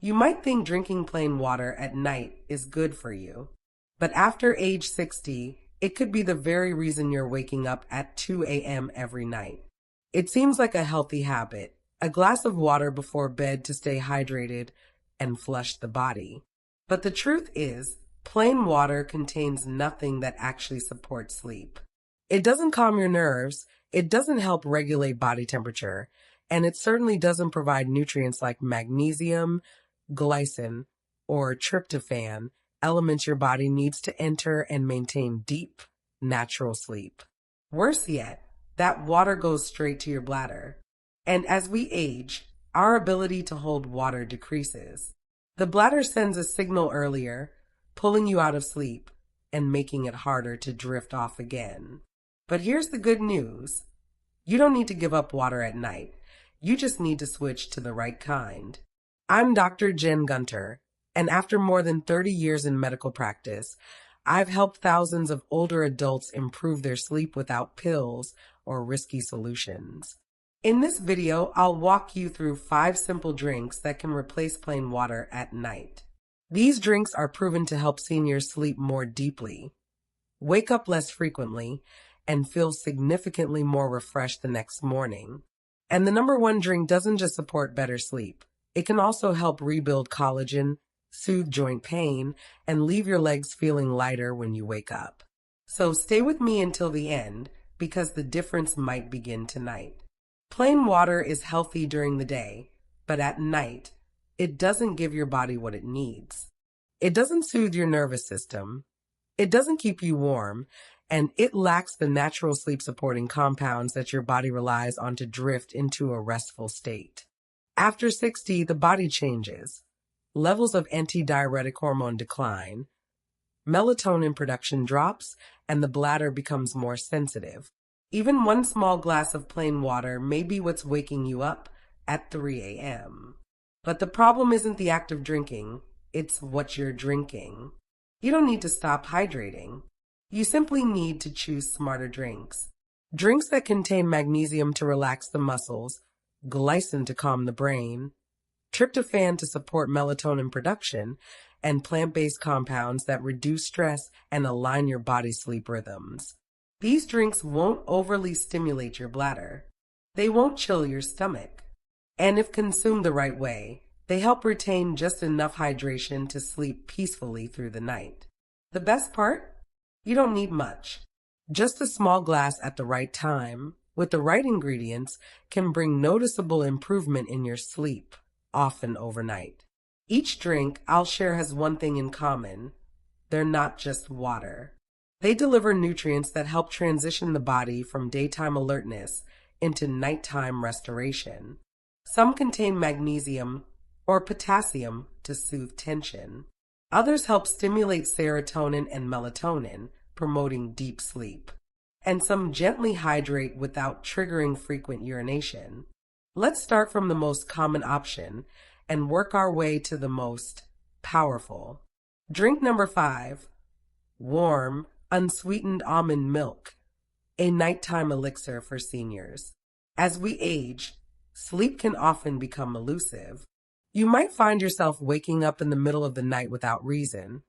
You might think drinking plain water at night is good for you, but after age 60, it could be the very reason you're waking up at 2 a.m. every night. It seems like a healthy habit, a glass of water before bed to stay hydrated and flush the body. But the truth is, plain water contains nothing that actually supports sleep. It doesn't calm your nerves, it doesn't help regulate body temperature, and it certainly doesn't provide nutrients like magnesium, glycine, or tryptophan, elements your body needs to enter and maintain deep, natural sleep. Worse yet, that water goes straight to your bladder. And as we age, our ability to hold water decreases. The bladder sends a signal earlier, pulling you out of sleep and making it harder to drift off again. But here's the good news. You don't need to give up water at night. You just need to switch to the right kind. I'm Dr. Jen Gunter, and after more than 30 years in medical practice, I've helped thousands of older adults improve their sleep without pills or risky solutions. In this video, I'll walk you through 5 simple drinks that can replace plain water at night. These drinks are proven to help seniors sleep more deeply, wake up less frequently, and feel significantly more refreshed the next morning. And the number 1 drink doesn't just support better sleep. It can also help rebuild collagen, soothe joint pain, and leave your legs feeling lighter when you wake up. So stay with me until the end, because the difference might begin tonight. Plain water is healthy during the day, but at night, it doesn't give your body what it needs. It doesn't soothe your nervous system. It doesn't keep you warm, and it lacks the natural sleep-supporting compounds that your body relies on to drift into a restful state. After 60, the body changes. Levels of antidiuretic hormone decline, melatonin production drops, and the bladder becomes more sensitive. Even 1 small glass of plain water may be what's waking you up at 3 a.m. But the problem isn't the act of drinking, it's what you're drinking. You don't need to stop hydrating. You simply need to choose smarter drinks. Drinks that contain magnesium to relax the muscles, glycine to calm the brain, tryptophan to support melatonin production, and plant-based compounds that reduce stress and align your body's sleep rhythms. These drinks won't overly stimulate your bladder. They won't chill your stomach. And if consumed the right way, they help retain just enough hydration to sleep peacefully through the night. The best part? You don't need much. Just a small glass at the right time, with the right ingredients, can bring noticeable improvement in your sleep, often overnight. Each drink I'll share has one thing in common. They're not just water. They deliver nutrients that help transition the body from daytime alertness into nighttime restoration. Some contain magnesium or potassium to soothe tension. Others help stimulate serotonin and melatonin, promoting deep sleep. And some gently hydrate without triggering frequent urination. Let's start from the most common option and work our way to the most powerful. Drink number 5, warm, unsweetened almond milk, a nighttime elixir for seniors. As we age, sleep can often become elusive. You might find yourself waking up in the middle of the night without reason,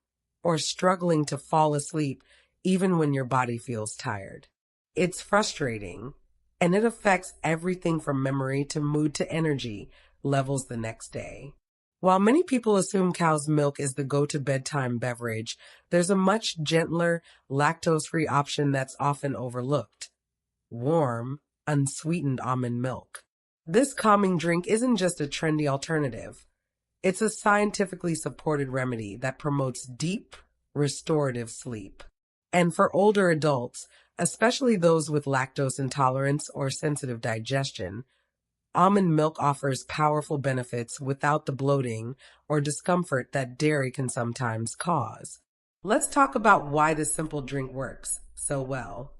or struggling to fall asleep even when your body feels tired. It's frustrating, and it affects everything from memory to mood to energy levels the next day. While many people assume cow's milk is the go-to bedtime beverage, there's a much gentler, lactose-free option that's often overlooked: warm, unsweetened almond milk. This calming drink isn't just a trendy alternative. It's a scientifically supported remedy that promotes deep, restorative sleep. And for older adults, especially those with lactose intolerance or sensitive digestion, almond milk offers powerful benefits without the bloating or discomfort that dairy can sometimes cause. Let's talk about why this simple drink works so well.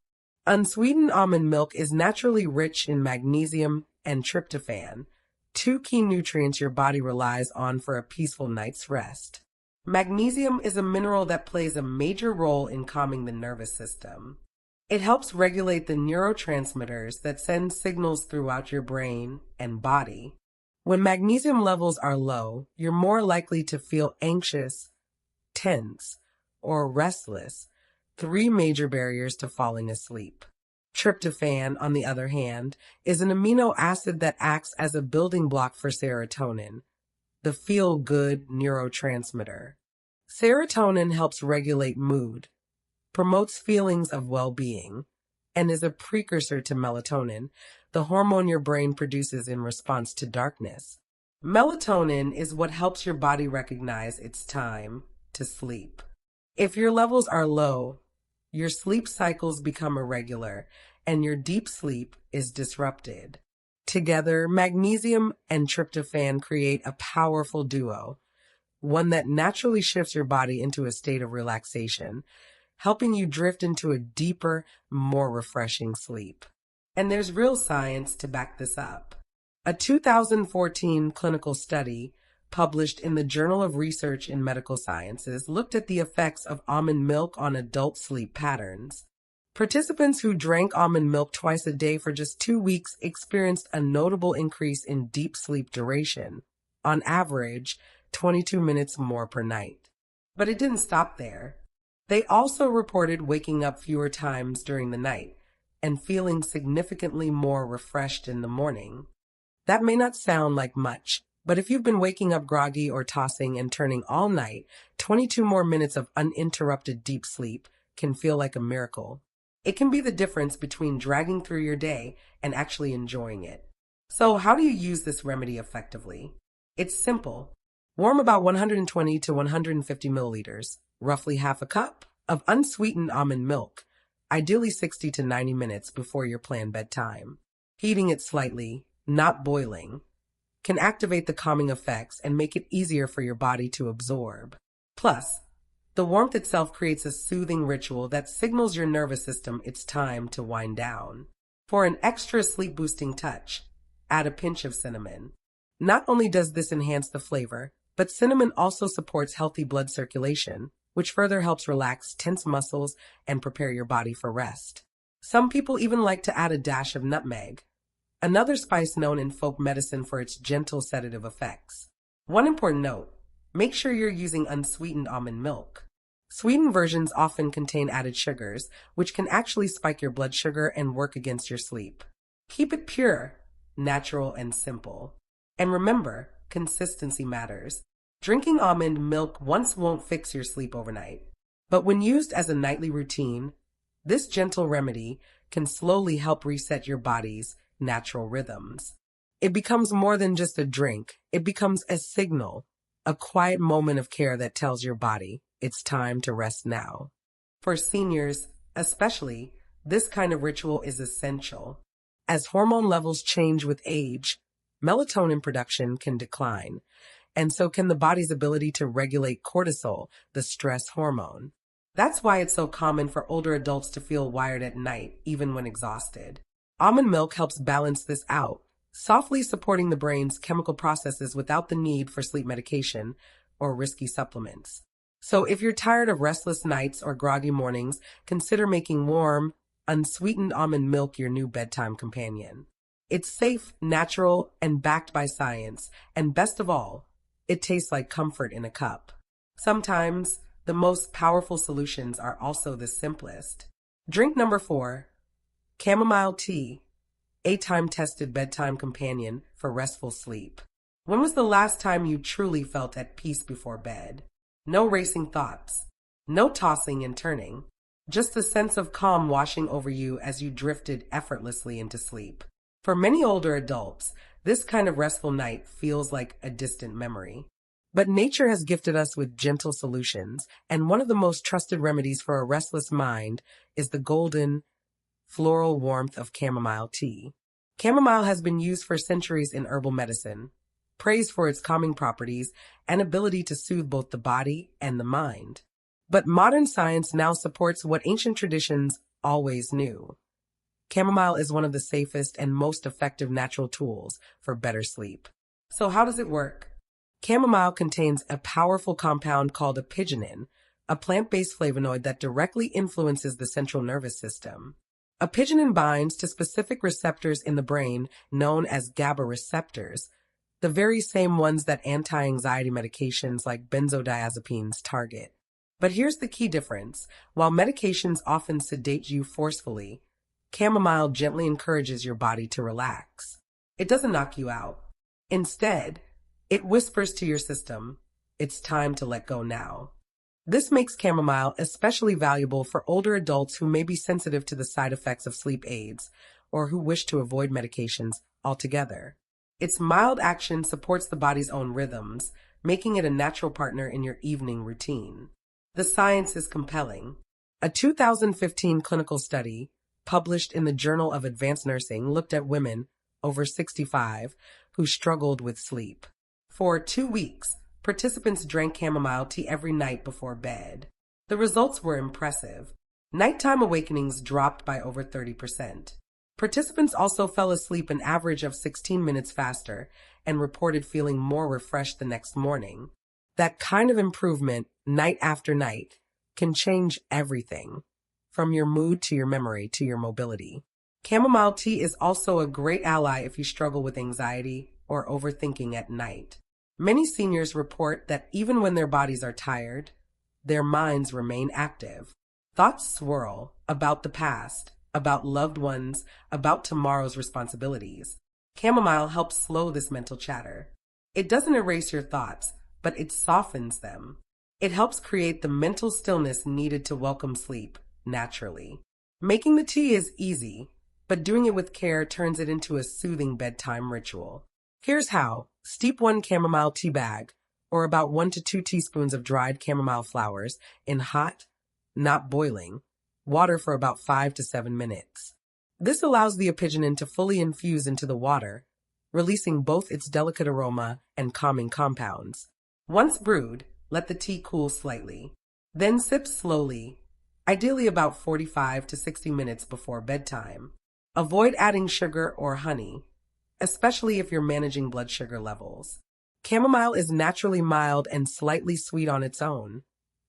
Unsweetened almond milk is naturally rich in magnesium and tryptophan, 2 key nutrients your body relies on for a peaceful night's rest. Magnesium is a mineral that plays a major role in calming the nervous system. It helps regulate the neurotransmitters that send signals throughout your brain and body. When magnesium levels are low, you're more likely to feel anxious, tense, or restless, three major barriers to falling asleep. Tryptophan, on the other hand, is an amino acid that acts as a building block for serotonin, the feel-good neurotransmitter. Serotonin helps regulate mood, promotes feelings of well-being, and is a precursor to melatonin, the hormone your brain produces in response to darkness. Melatonin is what helps your body recognize it's time to sleep. If your levels are low, your sleep cycles become irregular and your deep sleep is disrupted. Together, magnesium and tryptophan create a powerful duo, one that naturally shifts your body into a state of relaxation, helping you drift into a deeper, more refreshing sleep. And there's real science to back this up. A 2014 clinical study published in the Journal of Research in Medical Sciences looked at the effects of almond milk on adult sleep patterns. Participants who drank almond milk twice a day for just 2 weeks experienced a notable increase in deep sleep duration, on average 22 minutes more per night. But it didn't stop there. They also reported waking up fewer times during the night and feeling significantly more refreshed in the morning. That may not sound like much, but if you've been waking up groggy or tossing and turning all night, 22 more minutes of uninterrupted deep sleep can feel like a miracle. It can be the difference between dragging through your day and actually enjoying it. So how do you use this remedy effectively? It's simple. Warm about 120 to 150 milliliters, roughly half a cup, of unsweetened almond milk, ideally 60 to 90 minutes before your planned bedtime. Heating it slightly, not boiling, can activate the calming effects and make it easier for your body to absorb. Plus, the warmth itself creates a soothing ritual that signals your nervous system it's time to wind down. For an extra sleep-boosting touch, add a pinch of cinnamon. Not only does this enhance the flavor, but cinnamon also supports healthy blood circulation, which further helps relax tense muscles and prepare your body for rest. Some people even like to add a dash of nutmeg, another spice known in folk medicine for its gentle sedative effects. One important note, make sure you're using unsweetened almond milk. Sweetened versions often contain added sugars, which can actually spike your blood sugar and work against your sleep. Keep it pure, natural, and simple. And remember, consistency matters. Drinking almond milk once won't fix your sleep overnight, but when used as a nightly routine, this gentle remedy can slowly help reset your body's natural rhythms. It becomes more than just a drink. It becomes a signal, a quiet moment of care that tells your body it's time to rest now. For seniors, especially, this kind of ritual is essential. As hormone levels change with age, melatonin production can decline, and so can the body's ability to regulate cortisol, the stress hormone. That's why it's so common for older adults to feel wired at night, even when exhausted. Almond milk helps balance this out, softly supporting the brain's chemical processes without the need for sleep medication or risky supplements. So if you're tired of restless nights or groggy mornings, consider making warm, unsweetened almond milk your new bedtime companion. It's safe, natural, and backed by science, and best of all, it tastes like comfort in a cup. Sometimes, the most powerful solutions are also the simplest. Drink number 4, chamomile tea, a time-tested bedtime companion for restful sleep. When was the last time you truly felt at peace before bed? No racing thoughts, no tossing and turning, just a sense of calm washing over you as you drifted effortlessly into sleep. For many older adults, this kind of restful night feels like a distant memory. But nature has gifted us with gentle solutions, and one of the most trusted remedies for a restless mind is the golden, floral warmth of chamomile tea. Chamomile has been used for centuries in herbal medicine, praised for its calming properties and ability to soothe both the body and the mind. But modern science now supports what ancient traditions always knew. Chamomile is one of the safest and most effective natural tools for better sleep. So how does it work? Chamomile contains a powerful compound called apigenin, a plant-based flavonoid that directly influences the central nervous system. Apigenin binds to specific receptors in the brain known as GABA receptors, the very same ones that anti-anxiety medications like benzodiazepines target. But here's the key difference. While medications often sedate you forcefully, chamomile gently encourages your body to relax. It doesn't knock you out. Instead, it whispers to your system, it's time to let go now. This makes chamomile especially valuable for older adults who may be sensitive to the side effects of sleep aids or who wish to avoid medications altogether. Its mild action supports the body's own rhythms, making it a natural partner in your evening routine. The science is compelling. A 2015 clinical study published in the Journal of Advanced Nursing looked at women over 65 who struggled with sleep. For 2 weeks, participants drank chamomile tea every night before bed. The results were impressive. Nighttime awakenings dropped by over 30%. Participants also fell asleep an average of 16 minutes faster and reported feeling more refreshed the next morning. That kind of improvement, night after night, can change everything, from your mood to your memory to your mobility. Chamomile tea is also a great ally if you struggle with anxiety or overthinking at night. Many seniors report that even when their bodies are tired, their minds remain active. Thoughts swirl about the past, about loved ones, about tomorrow's responsibilities. Chamomile helps slow this mental chatter. It doesn't erase your thoughts, but it softens them. It helps create the mental stillness needed to welcome sleep naturally. Making the tea is easy, but doing it with care turns it into a soothing bedtime ritual. Here's how. Steep 1 chamomile tea bag, or about 1 to 2 teaspoons of dried chamomile flowers, in hot, not boiling, water for about 5 to 7 minutes. This allows the epigenin to fully infuse into the water, releasing both its delicate aroma and calming compounds. Once brewed, let the tea cool slightly. Then sip slowly, ideally about 45 to 60 minutes before bedtime. Avoid adding sugar or honey, especially if you're managing blood sugar levels. Chamomile is naturally mild and slightly sweet on its own.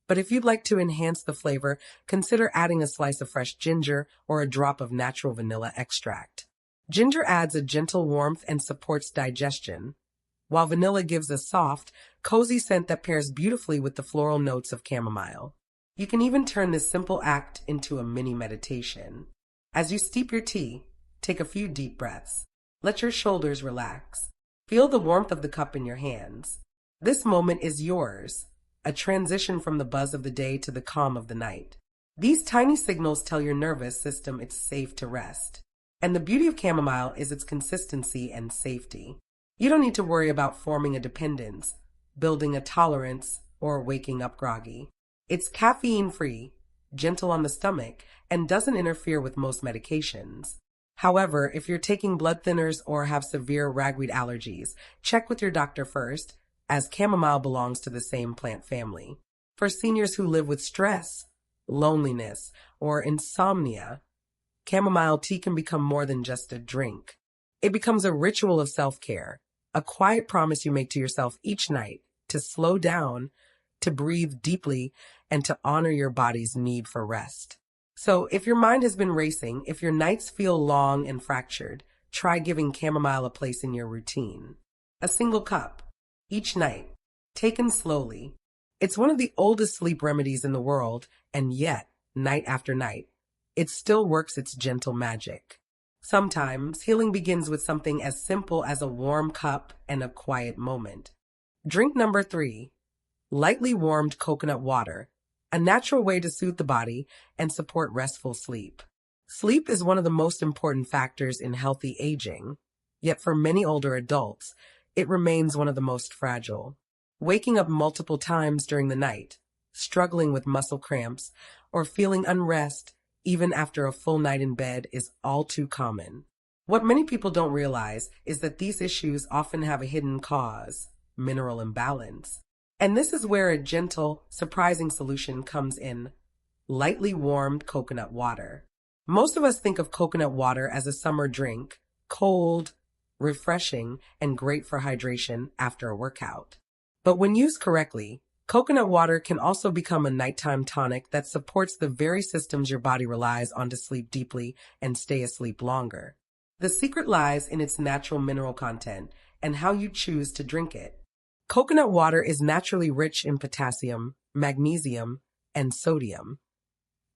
But if you'd like to enhance the flavor, consider adding a slice of fresh ginger or a drop of natural vanilla extract. Ginger adds a gentle warmth and supports digestion, while vanilla gives a soft, cozy scent that pairs beautifully with the floral notes of chamomile. You can even turn this simple act into a mini meditation. As you steep your tea, take a few deep breaths. Let your shoulders relax. Feel the warmth of the cup in your hands. This moment is yours, a transition from the buzz of the day to the calm of the night. These tiny signals tell your nervous system it's safe to rest. And the beauty of chamomile is its consistency and safety. You don't need to worry about forming a dependence, building a tolerance, or waking up groggy. It's caffeine-free, gentle on the stomach, and doesn't interfere with most medications. However, if you're taking blood thinners or have severe ragweed allergies, check with your doctor first, as chamomile belongs to the same plant family. For seniors who live with stress, loneliness, or insomnia, chamomile tea can become more than just a drink. It becomes a ritual of self-care, a quiet promise you make to yourself each night to slow down, to breathe deeply, and to honor your body's need for rest. So if your mind has been racing, if your nights feel long and fractured, try giving chamomile a place in your routine. A single cup, each night, taken slowly. It's one of the oldest sleep remedies in the world, and yet, night after night, it still works its gentle magic. Sometimes, healing begins with something as simple as a warm cup and a quiet moment. Drink number 3, lightly warmed coconut water, a natural way to soothe the body and support restful sleep. Sleep is one of the most important factors in healthy aging, yet for many older adults, it remains one of the most fragile. Waking up multiple times during the night, struggling with muscle cramps, or feeling unrest even after a full night in bed is all too common. What many people don't realize is that these issues often have a hidden cause, mineral imbalance. And this is where a gentle, surprising solution comes in: lightly warmed coconut water. Most of us think of coconut water as a summer drink, cold, refreshing, and great for hydration after a workout. But when used correctly, coconut water can also become a nighttime tonic that supports the very systems your body relies on to sleep deeply and stay asleep longer. The secret lies in its natural mineral content. and how you choose to drink it. Coconut water is naturally rich in potassium, magnesium, and sodium,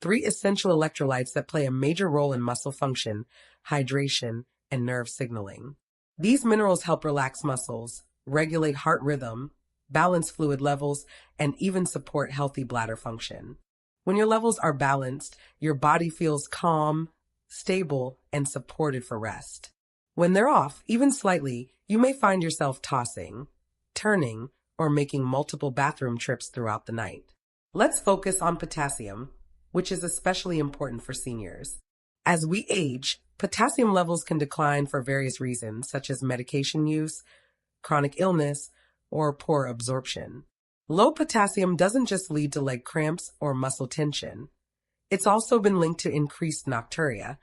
three essential electrolytes that play a major role in muscle function, hydration, and nerve signaling. These minerals help relax muscles, regulate heart rhythm, balance fluid levels, and even support healthy bladder function. When your levels are balanced, your body feels calm, stable, and supported for rest. When they're off, even slightly, you may find yourself tossing, turning, or making multiple bathroom trips throughout the night. Let's focus on potassium, which is especially important for seniors. As we age, potassium levels can decline for various reasons, such as medication use, chronic illness, or poor absorption. Low potassium doesn't just lead to leg cramps or muscle tension. It's also been linked to increased nocturia,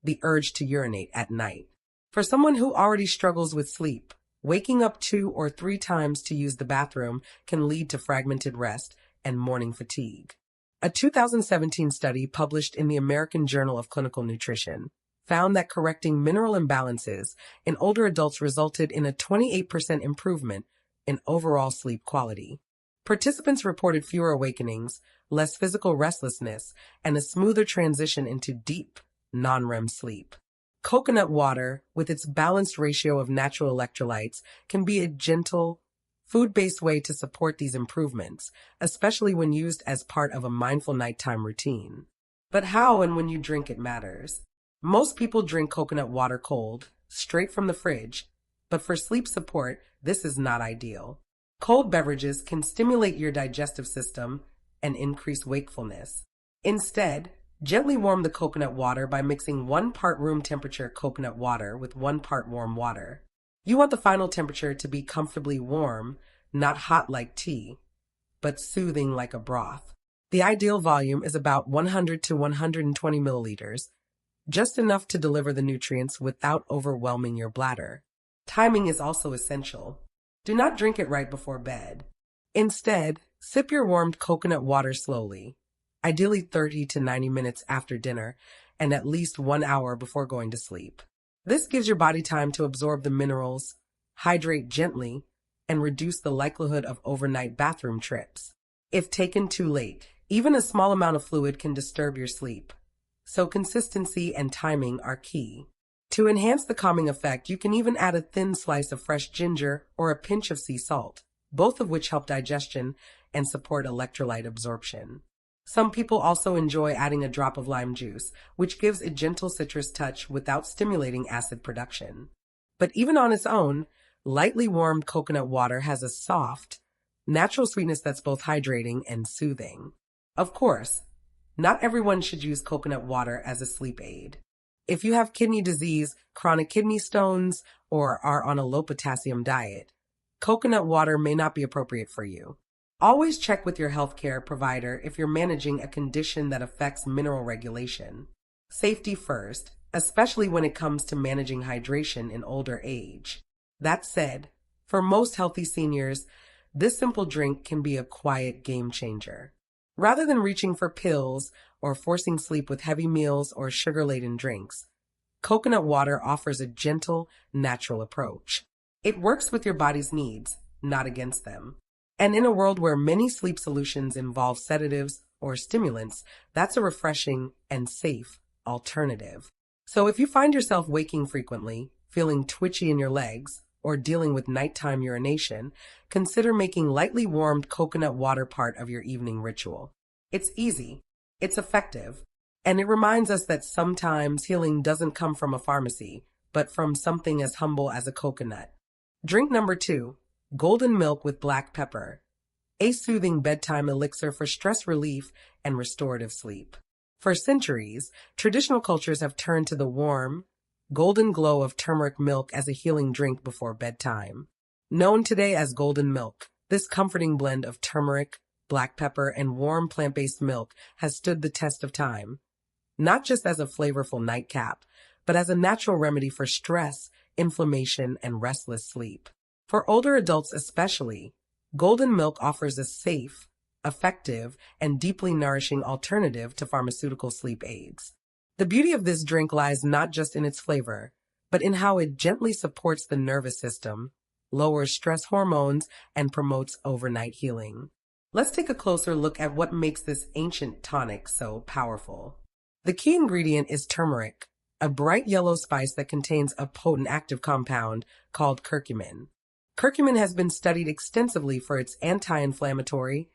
the urge to urinate at night. For someone who already struggles with sleep, waking up 2 or 3 times to use the bathroom can lead to fragmented rest and morning fatigue. A 2017 study published in the American Journal of Clinical Nutrition found that correcting mineral imbalances in older adults resulted in a 28% improvement in overall sleep quality. Participants reported fewer awakenings, less physical restlessness, and a smoother transition into deep, non-REM sleep. Coconut water, with its balanced ratio of natural electrolytes, can be a gentle, food-based way to support these improvements, especially when used as part of a mindful nighttime routine. But how and when you drink it matters. Most people drink coconut water cold, straight from the fridge, but for sleep support, this is not ideal. Cold beverages can stimulate your digestive system and increase wakefulness. Instead, gently warm the coconut water by mixing 1 part room temperature coconut water with 1 part warm water. You want the final temperature to be comfortably warm, not hot like tea, but soothing like a broth. The ideal volume is about 100 to 120 milliliters, just enough to deliver the nutrients without overwhelming your bladder. Timing is also essential. Do not drink it right before bed. Instead, sip your warmed coconut water slowly, ideally 30 to 90 minutes after dinner and at least 1 hour before going to sleep. This gives your body time to absorb the minerals, hydrate gently, and reduce the likelihood of overnight bathroom trips. If taken too late, even a small amount of fluid can disturb your sleep, so consistency and timing are key. To enhance the calming effect, you can even add a thin slice of fresh ginger or a pinch of sea salt, both of which help digestion and support electrolyte absorption. Some people also enjoy adding a drop of lime juice, which gives a gentle citrus touch without stimulating acid production. But even on its own, lightly warmed coconut water has a soft, natural sweetness that's both hydrating and soothing. Of course, not everyone should use coconut water as a sleep aid. If you have kidney disease, chronic kidney stones, or are on a low potassium diet, coconut water may not be appropriate for you. Always check with your healthcare provider if you're managing a condition that affects mineral regulation. Safety first, especially when it comes to managing hydration in older age. That said, for most healthy seniors, this simple drink can be a quiet game changer. Rather than reaching for pills or forcing sleep with heavy meals or sugar-laden drinks, coconut water offers a gentle, natural approach. It works with your body's needs, not against them. And in a world where many sleep solutions involve sedatives or stimulants, that's a refreshing and safe alternative. So if you find yourself waking frequently, feeling twitchy in your legs, or dealing with nighttime urination, consider making lightly warmed coconut water part of your evening ritual. It's easy, it's effective, and it reminds us that sometimes healing doesn't come from a pharmacy, but from something as humble as a coconut. Drink number 2, golden milk with black pepper, a soothing bedtime elixir for stress relief and restorative sleep. For centuries, traditional cultures have turned to the warm, golden glow of turmeric milk as a healing drink before bedtime. Known today as golden milk, this comforting blend of turmeric, black pepper, and warm plant-based milk has stood the test of time, not just as a flavorful nightcap, but as a natural remedy for stress, inflammation, and restless sleep. For older adults especially, golden milk offers a safe, effective, and deeply nourishing alternative to pharmaceutical sleep aids. The beauty of this drink lies not just in its flavor, but in how it gently supports the nervous system, lowers stress hormones, and promotes overnight healing. Let's take a closer look at what makes this ancient tonic so powerful. The key ingredient is turmeric, a bright yellow spice that contains a potent active compound called curcumin. Curcumin has been studied extensively for its anti-inflammatory,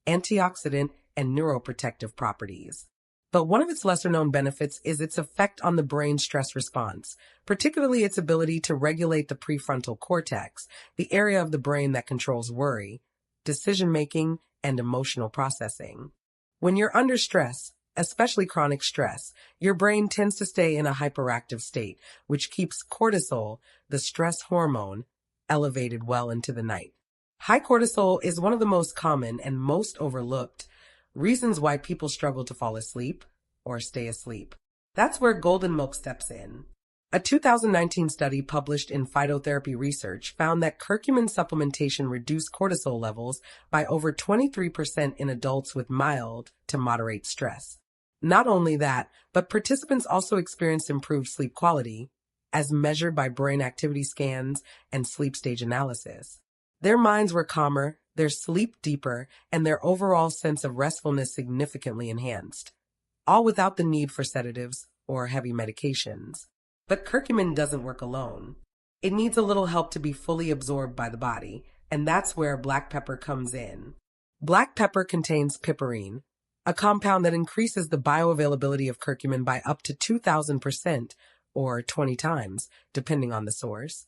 antioxidant, and neuroprotective properties. But one of its lesser-known benefits is its effect on the brain's stress response, particularly its ability to regulate the prefrontal cortex, the area of the brain that controls worry, decision-making, and emotional processing. When you're under stress, especially chronic stress, your brain tends to stay in a hyperactive state, which keeps cortisol, the stress hormone, elevated well into the night. High cortisol is one of the most common and most overlooked reasons why people struggle to fall asleep or stay asleep. That's where golden milk steps in. A 2019 study published in Phytotherapy Research found that curcumin supplementation reduced cortisol levels by over 23% in adults with mild to moderate stress. Not only that, but participants also experienced improved sleep quality, as measured by brain activity scans and sleep stage analysis. Their minds were calmer, their sleep deeper, and their overall sense of restfulness significantly enhanced, all without the need for sedatives or heavy medications. But curcumin doesn't work alone. It needs a little help to be fully absorbed by the body, and that's where black pepper comes in. Black pepper contains piperine, a compound that increases the bioavailability of curcumin by up to 2,000% or 20 times, depending on the source.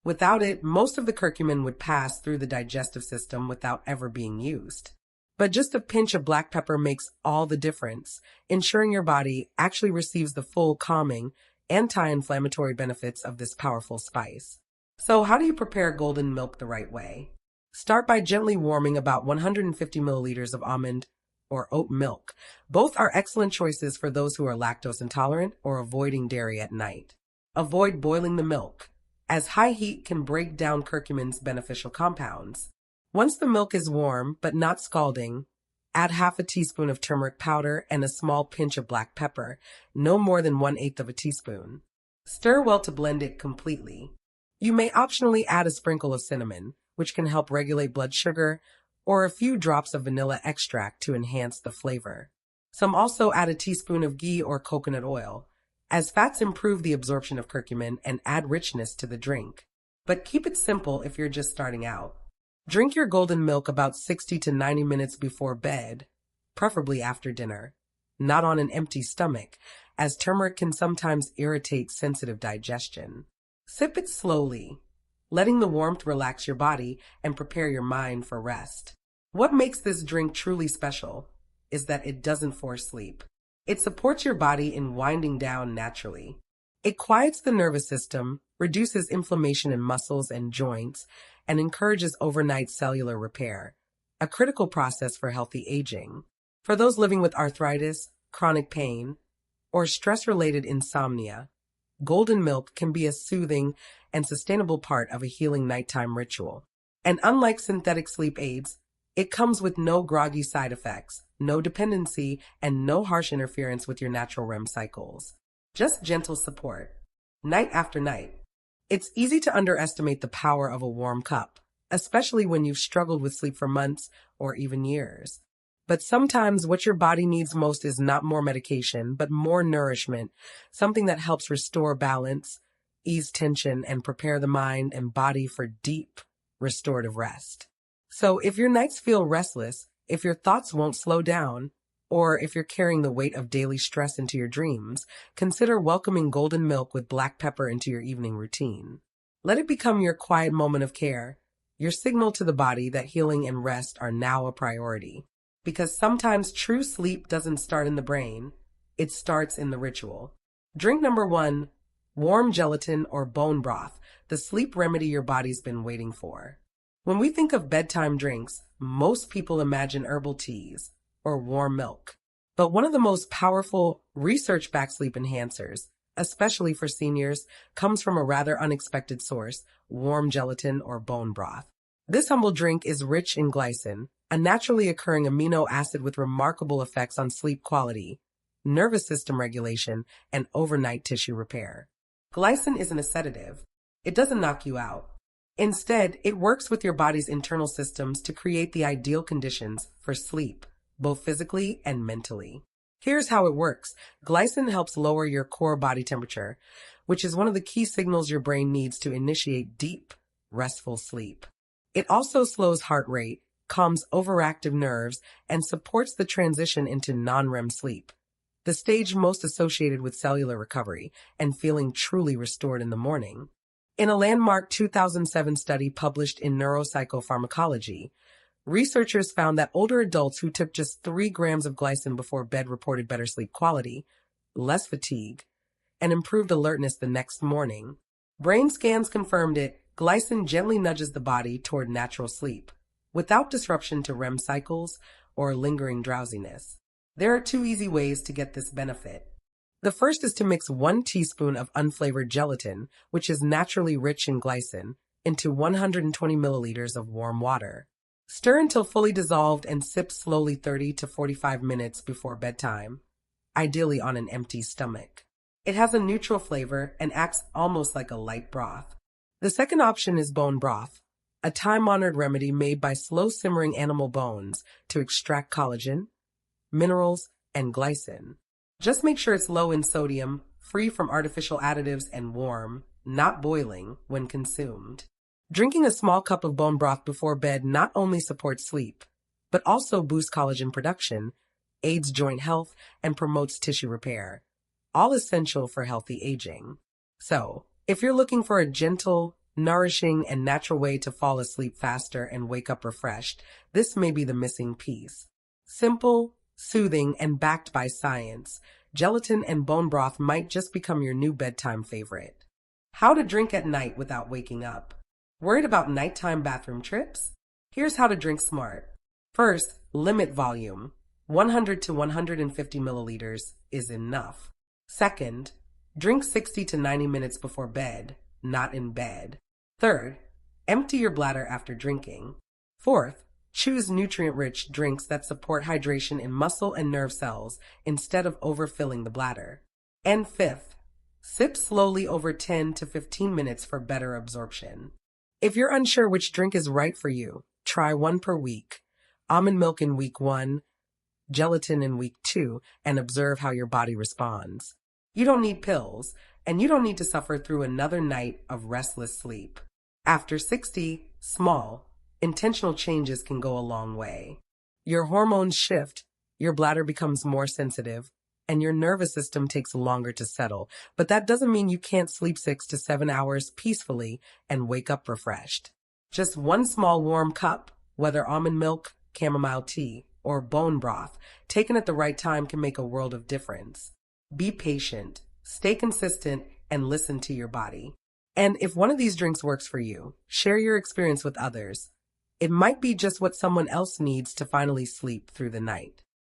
Without it, most of the curcumin would pass through the digestive system without ever being used. But just a pinch of black pepper makes all the difference, ensuring your body actually receives the full calming, anti-inflammatory benefits of this powerful spice. So how do you prepare golden milk the right way? Start by gently warming about 150 milliliters of almond or oat milk. Both are excellent choices for those who are lactose intolerant or avoiding dairy at night. Avoid boiling the milk, as high heat can break down curcumin's beneficial compounds. Once the milk is warm but not scalding, add half a teaspoon of turmeric powder and a small pinch of black pepper, no more than 1/8 of a teaspoon. Stir well to blend it completely. You may optionally add a sprinkle of cinnamon, which can help regulate blood sugar, or a few drops of vanilla extract to enhance the flavor. Some also add a teaspoon of ghee or coconut oil, as fats improve the absorption of curcumin and add richness to the drink. But keep it simple if you're just starting out. Drink your golden milk about 60 to 90 minutes before bed, preferably after dinner, not on an empty stomach, as turmeric can sometimes irritate sensitive digestion. Sip it slowly, letting the warmth relax your body and prepare your mind for rest. What makes this drink truly special is that it doesn't force sleep. It supports your body in winding down naturally. It quiets the nervous system, reduces inflammation in muscles and joints, and encourages overnight cellular repair, a critical process for healthy aging. For those living with arthritis, chronic pain, or stress-related insomnia, golden milk can be a soothing and sustainable part of a healing nighttime ritual. And unlike synthetic sleep aids, it comes with no groggy side effects, no dependency, and no harsh interference with your natural REM cycles. Just gentle support, night after night. It's easy to underestimate the power of a warm cup, especially when you've struggled with sleep for months or even years. But sometimes what your body needs most is not more medication, but more nourishment, something that helps restore balance, ease tension, and prepare the mind and body for deep, restorative rest. So if your nights feel restless, if your thoughts won't slow down, or if you're carrying the weight of daily stress into your dreams, consider welcoming golden milk with black pepper into your evening routine. Let it become your quiet moment of care, your signal to the body that healing and rest are now a priority. Because sometimes true sleep doesn't start in the brain, it starts in the ritual. Drink number 1, warm gelatin or bone broth, the sleep remedy your body's been waiting for. When we think of bedtime drinks, most people imagine herbal teas or warm milk. But one of the most powerful research-backed sleep enhancers, especially for seniors, comes from a rather unexpected source, warm gelatin or bone broth. This humble drink is rich in glycine, a naturally occurring amino acid with remarkable effects on sleep quality, nervous system regulation, and overnight tissue repair. Glycine isn't a sedative. It doesn't knock you out. Instead, it works with your body's internal systems to create the ideal conditions for sleep, both physically and mentally. Here's how it works. Glycine helps lower your core body temperature, which is one of the key signals your brain needs to initiate deep, restful sleep. It also slows heart rate, calms overactive nerves, and supports the transition into non-REM sleep, the stage most associated with cellular recovery and feeling truly restored in the morning. In a landmark 2007 study published in Neuropsychopharmacology, researchers found that older adults who took just 3 grams of glycine before bed reported better sleep quality, less fatigue, and improved alertness the next morning. Brain scans confirmed it. Glycine gently nudges the body toward natural sleep, without disruption to REM cycles or lingering drowsiness. There are 2 easy ways to get this benefit. The first is to mix 1 teaspoon of unflavored gelatin, which is naturally rich in glycine, into 120 milliliters of warm water. Stir until fully dissolved and sip slowly 30 to 45 minutes before bedtime, ideally on an empty stomach. It has a neutral flavor and acts almost like a light broth. The second option is bone broth, a time-honored remedy made by slow-simmering animal bones to extract collagen, minerals, and glycine. Just make sure it's low in sodium, free from artificial additives, and warm, not boiling, when consumed. Drinking a small cup of bone broth before bed not only supports sleep, but also boosts collagen production, aids joint health, and promotes tissue repair, all essential for healthy aging. So, if you're looking for a gentle, nourishing, and natural way to fall asleep faster and wake up refreshed, this may be the missing piece. Simple, soothing, and backed by science, gelatin and bone broth might just become your new bedtime favorite. How to drink at night without waking up. Worried about nighttime bathroom trips? Here's how to drink smart. First, limit volume. 100 to 150 milliliters is enough. Second, drink 60 to 90 minutes before bed, not in bed. Third, empty your bladder after drinking. Fourth, choose nutrient-rich drinks that support hydration in muscle and nerve cells instead of overfilling the bladder. And fifth, sip slowly over 10 to 15 minutes for better absorption. If you're unsure which drink is right for you, try 1 per week. Almond milk in week 1, gelatin in week 2, and observe how your body responds. You don't need pills, and you don't need to suffer through another night of restless sleep. After 60, small, intentional changes can go a long way. Your hormones shift, your bladder becomes more sensitive, and your nervous system takes longer to settle. But that doesn't mean you can't sleep 6 to 7 hours peacefully and wake up refreshed. Just 1 small warm cup, whether almond milk, chamomile tea, or bone broth, taken at the right time can make a world of difference. Be patient, stay consistent, and listen to your body. And if one of these drinks works for you, share your experience with others. It might be just what someone else needs to finally sleep through the night.